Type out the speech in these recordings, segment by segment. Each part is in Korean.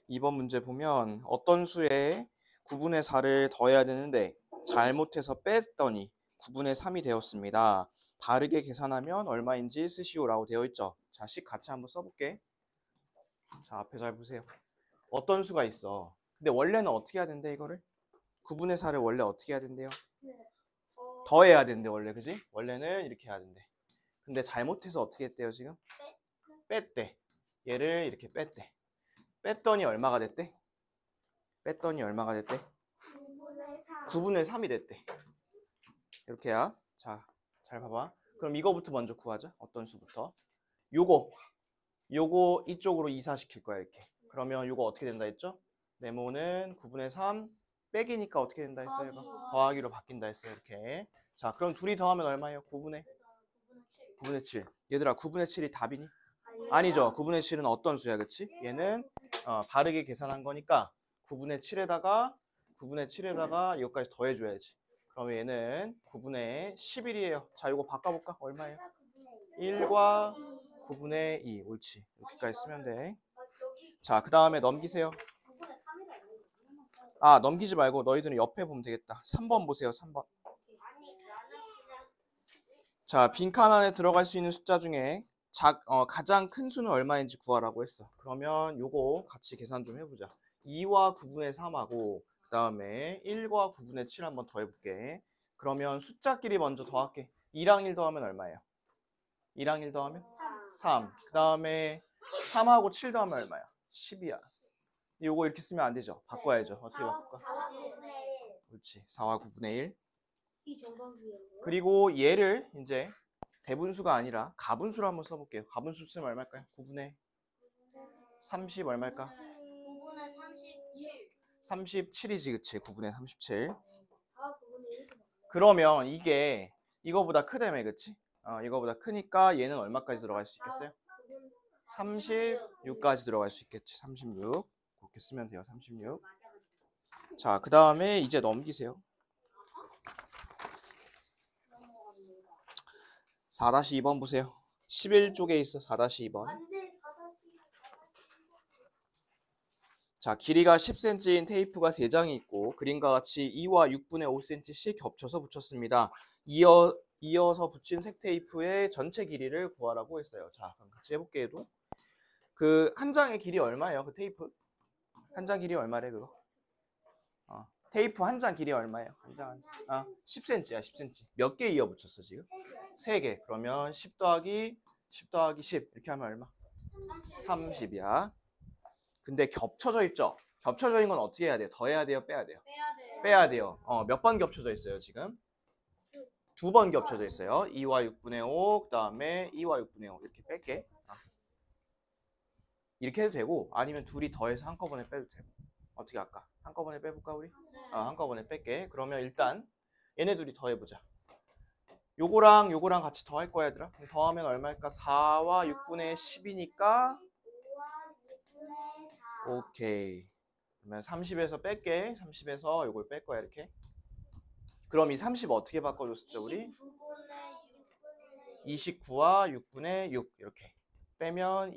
2번 문제 보면 어떤 수에 9분의 4를 더해야 되는데 잘못해서 뺐더니 9분의 3이 되었습니다. 바르게 계산하면 얼마인지 쓰시오라고 되어 있죠. 자, 식 같이 한번 써볼게. 자, 앞에 잘 보세요. 어떤 수가 있어. 근데 원래는 어떻게 해야 된대 이거를? 9분의 4를 원래 어떻게 해야 된대요? 더해야 된대 원래, 그지? 원래는 이렇게 해야 된대. 근데 잘못해서 어떻게 했대요 지금? 뺐대. 얘를 이렇게 뺐대. 뺐더니 얼마가 됐대? 뺐더니 얼마가 됐대? 9분의 3이 됐대. 이렇게야. 자, 잘 봐봐. 그럼 이거부터 먼저 구하자. 어떤 수부터? 요거 이쪽으로 이사시킬 거야 이렇게. 그러면 요거 어떻게 된다 했죠? 네모는 9분의 3 빼기니까 어떻게 된다 했어요? 더하기로 바뀐다 했어요 이렇게. 자, 그럼 둘이 더하면 얼마예요? 9분의 7. 얘들아 9분의 7이 답이니? 아니죠. 9분의 7은 어떤 수야, 그치? 얘는 바르게 계산한 거니까 9분의 7에다가 이것까지 더해줘야지. 그러면 얘는 9분의 11이에요. 자, 이거 바꿔볼까? 얼마예요? 1과 9분의 2. 옳지. 이렇게까지 쓰면 돼. 자, 그 다음에 넘기세요. 아, 넘기지 말고 너희들은 옆에 보면 되겠다. 3번 보세요. 3번. 자, 빈칸 안에 들어갈 수 있는 숫자 중에 가장 큰 수는 얼마인지 구하라고 했어. 그러면 요거 같이 계산 좀 해보자. 2와 9분의 3하고 그 다음에 1과 9분의 7 한번 더해볼게. 그러면 숫자끼리 먼저 더할게. 2랑 1 더하면 얼마예요? 2랑 1 더하면? 3. 그 다음에 3하고 7 더하면 얼마야? 10이야. 요거 이렇게 쓰면 안 되죠? 바꿔야죠. 어떻게 바꿀까? 그렇지. 4와 9분의 1. 그리고 얘를 이제 대분수가 아니라 가분수로 한번 써볼게요. 가분수 쓰면 얼마일까요? 9분의 30 얼마일까? 9분의 37. 37이지, 그치? 9분의 37. 그러면 이게 이거보다 크다며, 그치? 이거보다 크니까 얘는 얼마까지 들어갈 수 있겠어요? 36까지 들어갈 수 있겠지. 36. 그렇게 쓰면 돼요. 36. 자, 그 다음에 이제 넘기세요. 4-2번 보세요. 11쪽에 있어. 4-2번. 자, 길이가 10cm인 테이프가 3장이 있고 그림과 같이 2와 6분의 5cm씩 겹쳐서 붙였습니다. 이어서 붙인 색 테이프의 전체 길이를 구하라고 했어요. 자, 그럼 같이 해볼게요. 그 한 장의 길이 얼마예요? 그 테이프? 한 장 길이 얼마래 그거? 테이프 한 장 길이 얼마예요? 한 장. 10cm야, 10cm. 몇 개 이어 붙였어 지금? 3개. 그러면 10 더하기 10 더하기 10 이렇게 하면 얼마? 30이야. 근데 겹쳐져 있죠? 겹쳐져 있는 건 어떻게 해야 돼요? 더해야 돼요? 빼야 돼요? 빼야 돼요. 몇 번 겹쳐져 있어요 지금? 2번 겹쳐져 있어요. 2와 6분의 5, 그 다음에 2와 6분의 5 이렇게 뺄게. 이렇게 해도 되고 아니면 둘이 더해서 한꺼번에 빼도 되고. 어떻게 할까? 한꺼번에 빼볼까 우리? 한꺼번에 뺄게. 그러면 일단 얘네 둘이 더해보자. 요거랑 요거랑 같이 더할 거야 얘들아. 더하면 얼마일까? 4와 6분의 10이니까 오케이. 그러면 30에서 뺄게. 30에서 요걸 뺄 거야 이렇게. 그럼 이 30 어떻게 바꿔줬었죠 우리? 29와 6분의 6 이렇게 빼면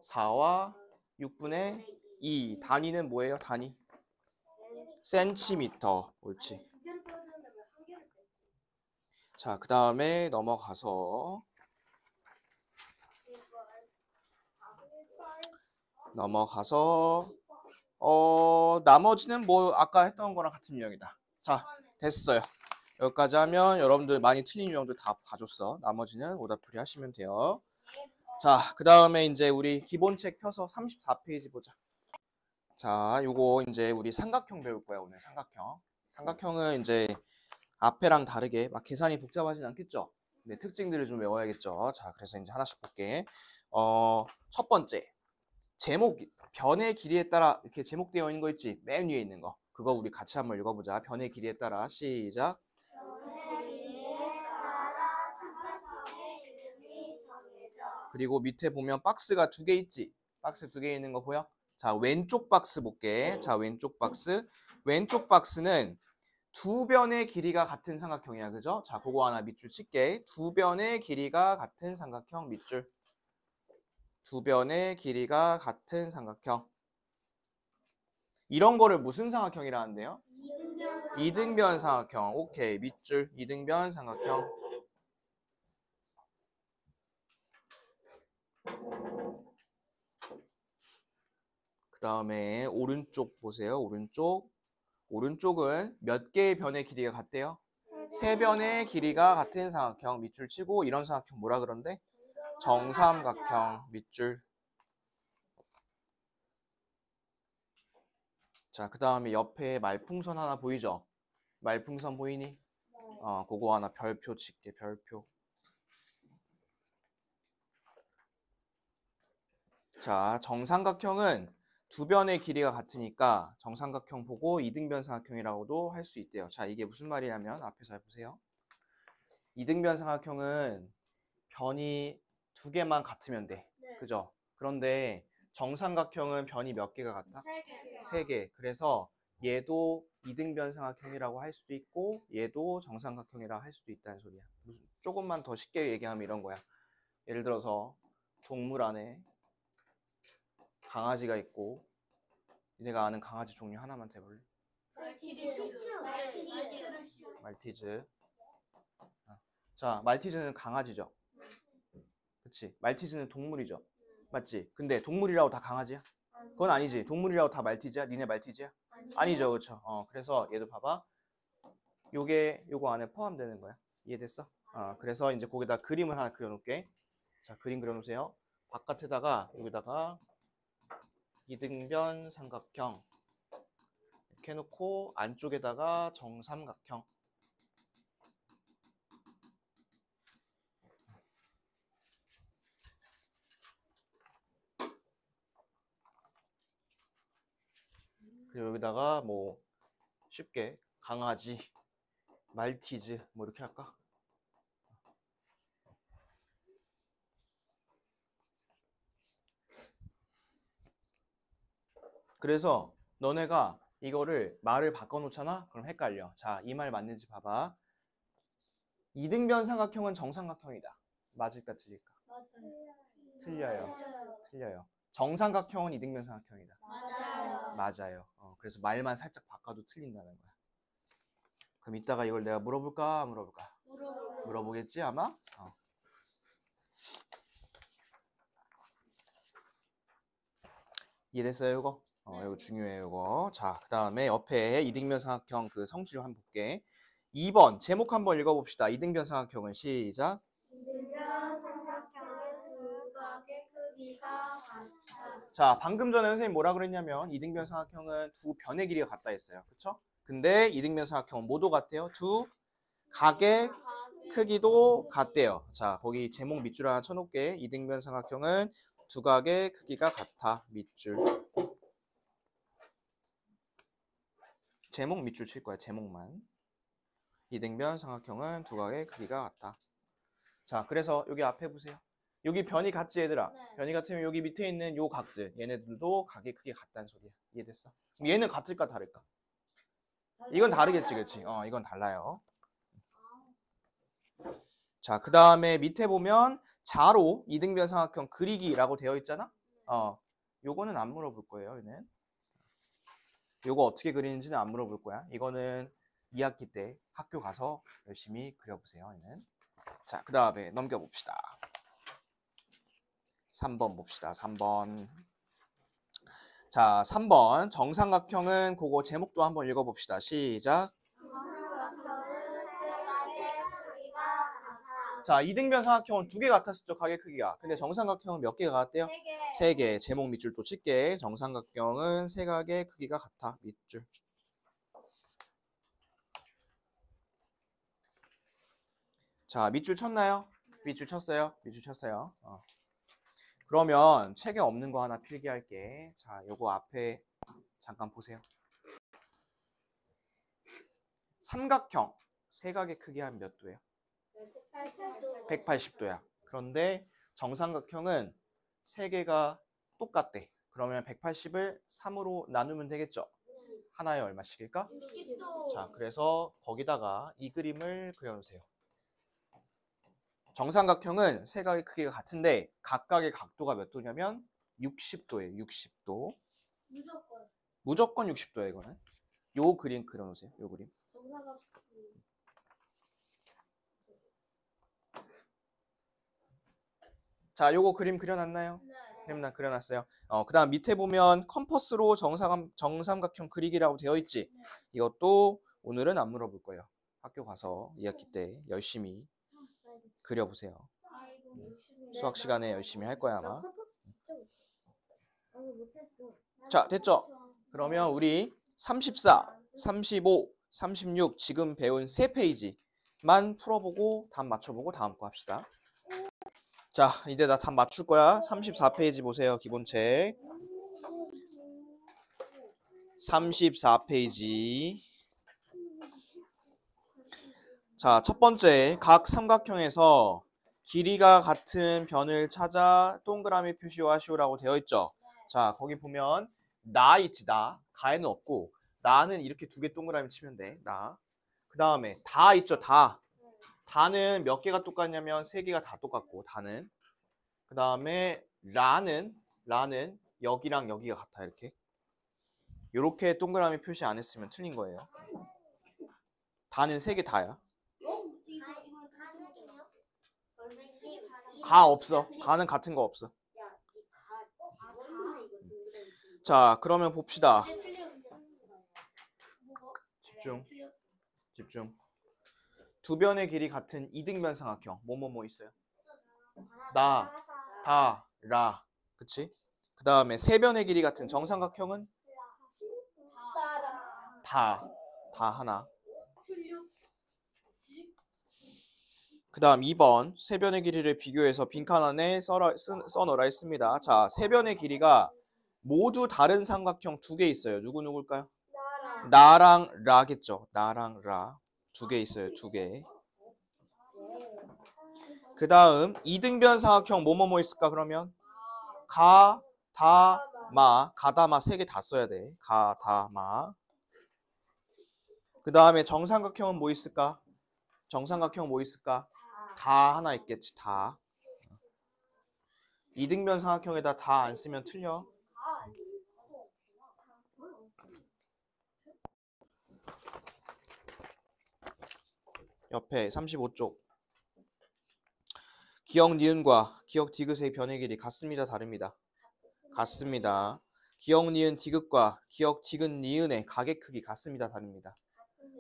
24와 6분의 2. 단위는 뭐예요? 단위? 센티미터. 옳지. 자, 그 다음에 넘어가서 나머지는 뭐 아까 했던 거랑 같은 유형이다. 자, 됐어요. 여기까지 하면 여러분들 많이 틀린 유형들 다 봐줬어. 나머지는 오답풀이 하시면 돼요. 자, 그 다음에 이제 우리 기본책 펴서 34페이지 보자. 자, 요거 이제 우리 삼각형 배울 거야 오늘. 삼각형. 삼각형은 이제 앞에랑 다르게 막 계산이 복잡하진 않겠죠? 네, 특징들을 좀 외워야겠죠. 자, 그래서 이제 하나씩 볼게. 첫 번째 제목, 변의 길이에 따라 이렇게 제목되어 있는 거 있지? 맨 위에 있는 거. 그거 우리 같이 한번 읽어보자. 변의 길이에 따라. 시작. 그리고 밑에 보면 박스가 2개 있지? 박스 2개 있는 거 보여? 자, 왼쪽 박스 볼게. 자, 왼쪽 박스. 왼쪽 박스는 두 변의 길이가 같은 삼각형이야. 그죠? 자, 그거 하나 밑줄 칠게. 두 변의 길이가 같은 삼각형 밑줄. 두 변의 길이가 같은 삼각형. 이런 거를 무슨 삼각형이라 하는데요? 이등변 삼각형. 오케이. 밑줄 이등변 삼각형. 그 다음에 오른쪽 보세요. 오른쪽. 오른쪽은 몇 개의 변의 길이가 같대요? 세 변의 길이가 같은 삼각형. 밑줄 치고 이런 삼각형 뭐라 그러는데? 정삼각형. 밑줄. 자, 그 다음에 옆에 말풍선 하나 보이죠? 말풍선 보이니? 그거 하나 별표 칠게. 별표. 자, 정삼각형은 두 변의 길이가 같으니까 정삼각형 보고 이등변 삼각형이라고도 할 수 있대요. 자, 이게 무슨 말이냐면 앞에 잘 보세요. 이등변 삼각형은 변이 두 개만 같으면 돼. 그죠? 그런데 정삼각형은 변이 몇 개가 같아? 세 개. 그래서 얘도 이등변 삼각형이라고 할 수도 있고 얘도 정삼각형이라고 할 수도 있다는 소리야. 조금만 더 쉽게 얘기하면 이런 거야. 예를 들어서 동물 안에 강아지가 있고 니네가 아는 강아지 종류 하나만 대볼래? 말티즈. 자, 말티즈는 강아지죠. 그치? 말티즈는 동물이죠. 맞지? 근데 동물이라고 다 강아지야? 그건 아니지. 동물이라고 다 말티즈야? 니네 말티즈야? 아니죠. 그쵸? 그래서 얘도 봐봐. 요거 안에 포함되는 거야. 이해됐어? 그래서 이제 거기다 그림을 하나 그려놓을게. 자, 그림 그려놓으세요. 바깥에다가 여기다가 이등변 삼각형 이렇게 해놓고 안쪽에다가 정삼각형. 그리고 여기다가 뭐 쉽게 강아지, 말티즈 뭐 이렇게 할까? 그래서 너네가 이거를 말을 바꿔놓잖아? 그럼 헷갈려. 자, 이 말 맞는지 봐봐. 이등변 삼각형은 정삼각형이다. 맞을까 틀릴까? 틀려요. 틀려요. 정삼각형은 이등변 삼각형이다. 맞아요. 그래서 말만 살짝 바꿔도 틀린다는 거야. 그럼 이따가 이걸 내가 물어볼까? 안 물어볼까? 물어보겠지 아마? 이해됐어요 이거? 이거 중요해요 이거. 자, 그 다음에 옆에 이등변 삼각형 그 성질 한번 볼게. 2번 제목 한번 읽어봅시다. 이등변 삼각형은 시작. 이등변 삼각형은 두 각의 크기가 같다. 자, 방금 전에 선생님 뭐라 그랬냐면 이등변 삼각형은 두 변의 길이가 같다 했어요. 그쵸? 근데 이등변 삼각형은 뭐도 같대요? 두 각의 크기도 같대요. 자, 거기 제목 밑줄 하나 쳐놓을게. 이등변 삼각형은 두 각의 크기가 같아. 밑줄. 제목 밑줄 칠 거야. 제목만. 이등변 삼각형은 두 각의 크기가 같다. 자, 그래서 여기 앞에 보세요. 여기 변이 같지 얘들아? 네. 변이 같으면 여기 밑에 있는 요 각들 얘네들도 각의 크기가 같다는 소리야. 이해됐어? 그럼 얘는 같을까 다를까? 이건 다르겠지, 그치? 이건 달라요. 자, 그 다음에 밑에 보면 자로 이등변 삼각형 그리기라고 되어 있잖아? 요거는 안 물어볼 거예요, 얘는. 요거 어떻게 그리는지는 안 물어볼 거야. 이거는 2학기 때 학교 가서 열심히 그려보세요, 얘는. 자, 그 다음에 넘겨봅시다. 3번 봅시다. 3번. 자, 3번. 정삼각형은 그거 제목도 한번 읽어봅시다. 시작. 정삼각형은 세 각의 크기가 같아. 자, 이등변 삼각형은 두 개 같았었죠, 각의 크기가. 근데 정삼각형은 몇 개가 같대요? 세 개. 제목 밑줄 또 칠게. 정삼각형은 세 각의 크기가 같아. 밑줄. 자, 밑줄 쳤나요? 밑줄 쳤어요? 밑줄 쳤어요. 그러면 책에 없는 거 하나 필기할게. 자, 요거 앞에 잠깐 보세요. 삼각형 세 각의 크기 한 몇 도예요? 180도야. 그런데 정삼각형은 세 개가 똑같대. 그러면 180을 3으로 나누면 되겠죠? 하나에 얼마씩일까? 60도. 자, 그래서 거기다가 이 그림을 그려놓으세요. 정삼각형은 세 각의 크기가 같은데 각각의 각도가 몇 도냐면 60도예요. 60도. 무조건. 무조건 60도예요, 이거는. 요 그림 그려놓으세요. 요 그림. 정사각. 자, 요거 그림 그려놨나요? 네. 그려놨어요. 그다음 밑에 보면 컴퍼스로 정삼각형 그리기라고 되어 있지. 네. 이것도 오늘은 안 물어볼 거예요. 학교 가서 2학기 때 열심히 그려보세요. 아이고, 열심히. 수학 시간에 열심히 할 거야 아마. 컴퍼스 진짜 못해. 아니, 못했어. 자, 됐죠? 그러면 우리 34, 35, 36 지금 배운 세 페이지만 풀어보고 답 맞춰보고 다음 거 합시다. 자, 이제 나 답 맞출 거야. 34페이지 보세요. 기본책. 34페이지. 자, 첫 번째 각 삼각형에서 길이가 같은 변을 찾아 동그라미 표시하시오라고 되어 있죠. 자, 거기 보면 나 있지, 나. 가에는 없고 나는 이렇게 두 개 동그라미 치면 돼. 나. 그 다음에 다 있죠, 다. 다는 몇 개가 똑같냐면 세 개가 다 똑같고 다는. 그 다음에 라는 여기랑 여기가 같아 이렇게. 이렇게 동그라미 표시 안 했으면 틀린 거예요. 다는 세 개 다야. 가 없어. 가는 같은 거 없어. 자, 그러면 봅시다. 집중. 두 변의 길이 같은 이등변 삼각형. 뭐뭐 있어요? 나, 다, 라. 그치? 그 다음에 세 변의 길이 같은 정삼각형은 다 하나. 그 다음 2번 세 변의 길이를 비교해서 빈칸 안에 써넣으라 했습니다. 자, 세 변의 길이가 모두 다른 삼각형 두 개 있어요. 누굴까요? 나랑 라겠죠. 나랑 라. 두 개 있어요. 두 개. 그 다음 이등변 삼각형 뭐뭐 있을까 그러면? 가, 다, 마. 가다마 세 개 다 써야 돼. 가, 다, 마. 그 다음에 정삼각형은 뭐 있을까? 정삼각형 뭐 있을까? 다 하나 있겠지. 다. 이등변 삼각형에다 다 안 쓰면 틀려. 옆에 35쪽. 기역 니은과 기역 디귿의 변의 길이 같습니다. 다릅니다. 같습니다. 기역 니은 디귿과 기역 디귿 니은의 각의 크기 같습니다. 다릅니다.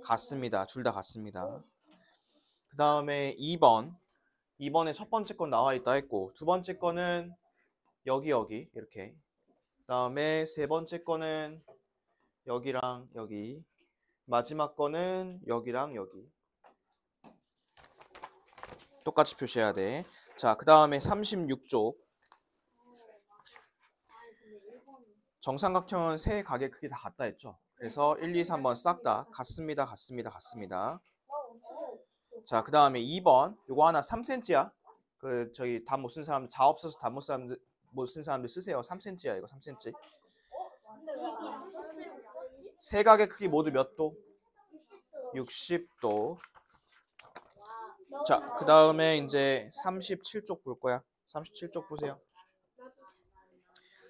같습니다. 둘 다 같습니다. 그 다음에 2번에 첫 번째 건 나와 있다 했고 두 번째 거는 여기 이렇게. 그 다음에 세 번째 거는 여기랑 여기. 마지막 거는 여기랑 여기. 똑같이 표시해야 돼. 자, 그 다음에 36쪽. 정삼각형은 세 각의 크기 다 같다 했죠. 그래서 1, 2, 3번 싹 다 같습니다. 자, 그 다음에 2번. 요거 하나 3cm야. 저기 답 못 쓴 사람, 자 없어서 답 못 쓴 사람들 쓰세요. 3cm야, 이거 3cm. 세 각의 크기 모두 몇 도? 60도. 자, 그 다음에 이제 37쪽 볼 거야. 37쪽 보세요.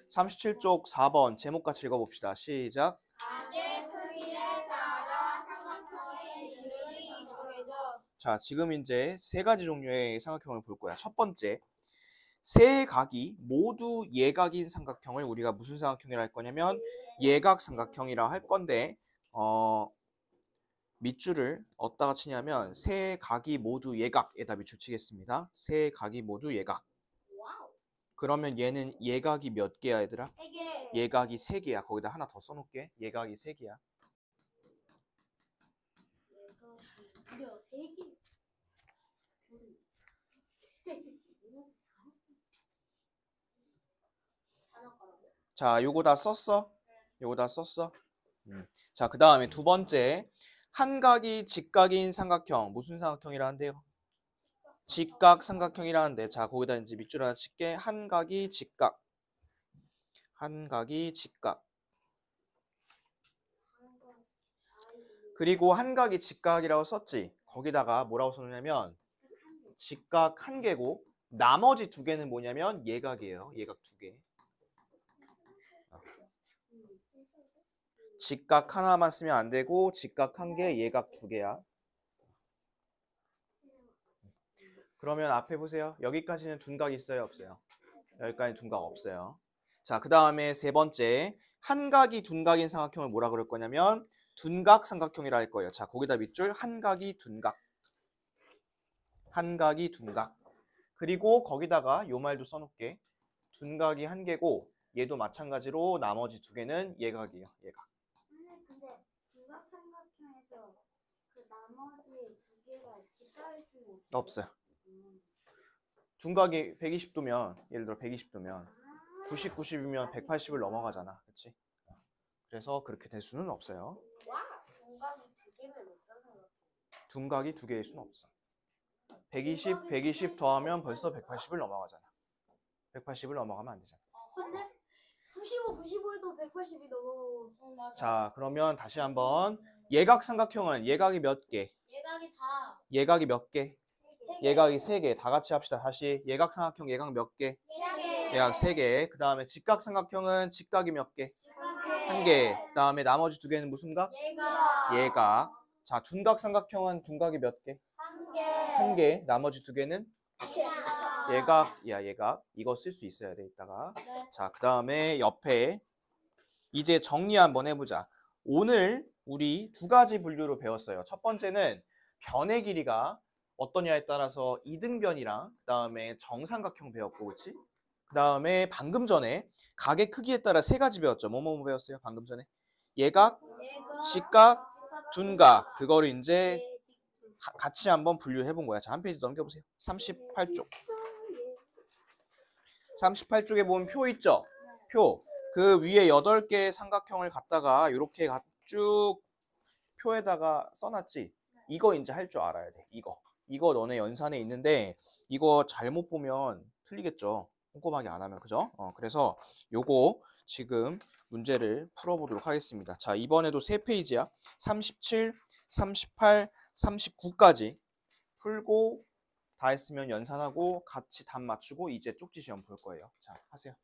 37쪽 4번 제목같이 읽어봅시다. 시작. 각의 크기에 따라 삼각형의 이름이 정해져. 자, 지금 이제 세 가지 종류의 삼각형을 볼 거야. 첫 번째, 세 각이 모두 예각인 삼각형을 우리가 무슨 삼각형이라 할 거냐면 예각 삼각형이라 할 건데 밑줄을 어디다가 치냐면 세 각이 모두 예각에다 밑줄 치겠습니다. 세 각이 모두 예각. 그러면 얘는 예각이 몇 개야, 얘들아? 3개. 예각이 3개야. 거기다 하나 더 써놓을게. 예각이 3개야. 무려 3개. 자, 요거 다 썼어? 요거 다 썼어? 자, 그 다음에 두 번째. 한각이 직각인 삼각형. 무슨 삼각형이라는데요? 직각 삼각형이라는데. 자, 거기다 이제 밑줄 하나 칠게. 한각이 직각. 한각이 직각. 그리고 한각이 직각이라고 썼지. 거기다가 뭐라고 썼냐면 직각 한 개고 나머지 두 개는 뭐냐면 예각이에요. 예각 두 개. 직각 하나만 쓰면 안 되고 직각 한 개, 예각 두 개야. 그러면 앞에 보세요. 여기까지는 둔각 있어요, 없어요? 여기까지 둔각 없어요. 자, 그 다음에 세 번째 한각이 둔각인 삼각형을 뭐라 그럴 거냐면 둔각 삼각형이라 할 거예요. 자, 거기다 밑줄 한각이 둔각. 한각이 둔각. 그리고 거기다가 요 말도 써놓을게. 둔각이 한 개고 얘도 마찬가지로 나머지 두 개는 예각이에요. 예각. 근데 중각삼각형에서 그 나머지 두 개가 직각일 수는 없어요. 둔각이 120도면 예를 들어 120도면 90, 90이면 180을 넘어가잖아. 그렇지? 그래서 그렇게 될 수는 없어요. 와, 중각이 두 개면 어떤 삼각형? 둔각이 두 개일 수는 없어. 120, 120 더하면 벌써 180을 넘어가잖아. 180을 넘어가면 안 되잖아. 근데 95, 95에도 180이 넘어가고. 자, 그러면 다시 한번 예각 삼각형은 예각이 몇 개? 예각이 다 예각이 몇 개? 세 개. 예각이 세 개. 다 같이 합시다. 다시 예각 삼각형 예각 몇 개? 세 개. 예각 세 개. 그 다음에 직각 삼각형은 직각이 몇 개? 한 개. 그 다음에 나머지 두 개는 무슨 각? 예각. 예각. 자, 둔각 삼각형은 둔각이 몇 개? 한 개. 한 개. 나머지 두 개는 예각. 예각. 야, 예각. 이거 쓸 수 있어야 돼, 이따가. 네. 자, 그 다음에 옆에 이제 정리 한번 해보자. 오늘 우리 두 가지 분류로 배웠어요. 첫 번째는 변의 길이가 어떠냐에 따라서 이등변이랑 그 다음에 정삼각형 배웠고, 그렇지? 그 다음에 방금 전에 각의 크기에 따라 세 가지 배웠죠. 뭐뭐 배웠어요? 방금 전에 예각, 예각. 직각, 둔각. 그거를 이제 같이 한번 분류해 본 거야. 자, 한 페이지 넘겨보세요. 38쪽. 38쪽에 보면 표 있죠? 표. 그 위에 8개의 삼각형을 갖다가 이렇게 쭉 표에다가 써놨지? 이거 이제 할 줄 알아야 돼. 이거 너네 연산에 있는데 이거 잘못 보면 틀리겠죠? 꼼꼼하게 안 하면. 그죠? 그래서 요거 지금 문제를 풀어보도록 하겠습니다. 자, 이번에도 3페이지야. 37, 38, 39까지 풀고 다 했으면 연산하고 같이 답 맞추고 이제 쪽지 시험 볼 거예요. 자, 하세요.